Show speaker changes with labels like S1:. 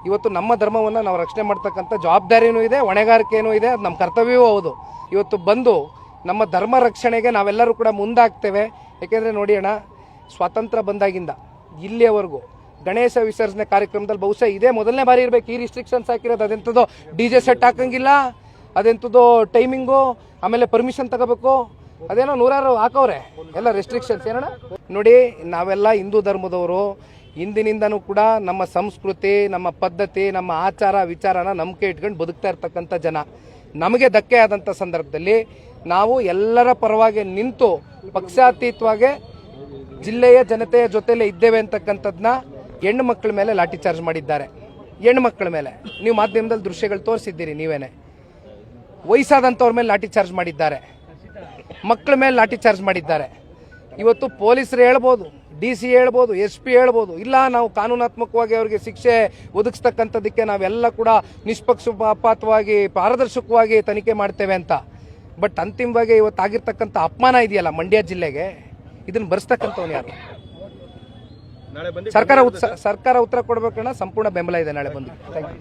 S1: ಇವತ್ತು ನಮ್ಮ ಧರ್ಮವನ್ನು ನಾವು ರಕ್ಷಣೆ ಮಾಡ್ತಕ್ಕಂಥ ಜವಾಬ್ದಾರಿನೂ ಇದೆ, ಹೊಣೆಗಾರಿಕೆಯೂ ಇದೆ, ಅದು ನಮ್ಮ ಕರ್ತವ್ಯವೂ ಹೌದು. ಇವತ್ತು ಬಂದು ನಮ್ಮ ಧರ್ಮ ರಕ್ಷಣೆಗೆ ನಾವೆಲ್ಲರೂ ಕೂಡ ಮುಂದಾಗ್ತೇವೆ. ಯಾಕೆಂದರೆ ನೋಡಿ ಅಣ್ಣ, ಸ್ವಾತಂತ್ರ್ಯ ಬಂದಾಗಿಂದ ಇಲ್ಲಿಯವರೆಗೂ ಗಣೇಶ ವಿಸರ್ಜನೆ ಕಾರ್ಯಕ್ರಮದಲ್ಲಿ ಬಹುಶಃ ಇದೇ ಮೊದಲನೇ ಬಾರಿ ಇರಬೇಕು ಈ ರಿಸ್ಟ್ರಿಕ್ಷನ್ಸ್ ಹಾಕಿರೋದು. ಅದೆಂಥದ್ದು DJ ಸೆಟ್ ಹಾಕಂಗಿಲ್ಲ, ಅದೆಂಥದ್ದು ಟೈಮಿಂಗು, ಆಮೇಲೆ ಪರ್ಮಿಷನ್ ತಗೋಬೇಕು, ಅದೇನೋ ನೂರಾರು ಹಾಕವ್ರೆ ಎಲ್ಲ ರೆಸ್ಟ್ರಿಕ್ಷನ್ಸ್. ಏನಣ್ಣ ನೋಡಿ, ನಾವೆಲ್ಲ ಹಿಂದೂ ಧರ್ಮದವರು ಹಿಂದಿನಿಂದನೂ ಕೂಡ ನಮ್ಮ ಸಂಸ್ಕೃತಿ, ನಮ್ಮ ಪದ್ಧತಿ, ನಮ್ಮ ಆಚಾರ ವಿಚಾರನ ನಂಬಿಕೆ ಇಟ್ಕೊಂಡು ಬದುಕ್ತಾ ಇರ್ತಕ್ಕಂಥ ಜನ. ನಮಗೆ ಧಕ್ಕೆ ಆದಂಥ ಸಂದರ್ಭದಲ್ಲಿ ನಾವು ಎಲ್ಲರ ಪರವಾಗಿ ನಿಂತು ಪಕ್ಷಾತೀತವಾಗಿ ಜಿಲ್ಲೆಯ ಜನತೆಯ ಜೊತೆಲೇ ಇದ್ದೇವೆ ಅಂತಕ್ಕಂಥದ್ದನ್ನ ಹೆಣ್ಣು ಮಕ್ಕಳ ಮೇಲೆ ಲಾಠಿ ಚಾರ್ಜ್ ಮಾಡಿದ್ದಾರೆ. ಹೆಣ್ಣು ಮಕ್ಕಳ ಮೇಲೆ ನೀವು ಮಾಧ್ಯಮದಲ್ಲಿ ದೃಶ್ಯಗಳು ತೋರಿಸಿದ್ದೀರಿ ನೀವೇನೆ. ವಯಸ್ಸಾದಂಥವ್ರ ಮೇಲೆ ಲಾಠಿ ಚಾರ್ಜ್ ಮಾಡಿದ್ದಾರೆ, ಮಕ್ಕಳ ಮೇಲೆ ಲಾಠಿ ಚಾರ್ಜ್ ಮಾಡಿದ್ದಾರೆ. ಇವತ್ತು ಪೊಲೀಸರು ಹೇಳ್ಬೋದು, DC ಹೇಳ್ಬೋದು, SP ಹೇಳ್ಬೋದು, ಇಲ್ಲ ನಾವು ಕಾನೂನಾತ್ಮಕವಾಗಿ ಅವರಿಗೆ ಶಿಕ್ಷೆ ಒದಗಿಸ್ತಕ್ಕಂಥದ್ದಕ್ಕೆ ನಾವೆಲ್ಲ ಕೂಡ ನಿಷ್ಪಕ್ಷಪಾತವಾಗಿ ಪಾರದರ್ಶಕವಾಗಿ ತನಿಖೆ ಮಾಡ್ತೇವೆ ಅಂತ. ಬಟ್ ಅಂತಿಮವಾಗಿ ಇವತ್ತಾಗಿರ್ತಕ್ಕಂಥ ಅಪಮಾನ ಇದೆಯಲ್ಲ ಮಂಡ್ಯ ಜಿಲ್ಲೆಗೆ, ಇದನ್ನು ಭರಿಸ್ತಕ್ಕಂಥವ್ನು ಯಾರು? ಸರ್ಕಾರ ಉತ್ತರ ಕೊಡಬೇಕನ್ನ ಸಂಪೂರ್ಣ ಬೆಂಬಲ ಇದೆ ನಾಳೆ ಬಂದು. Thank you.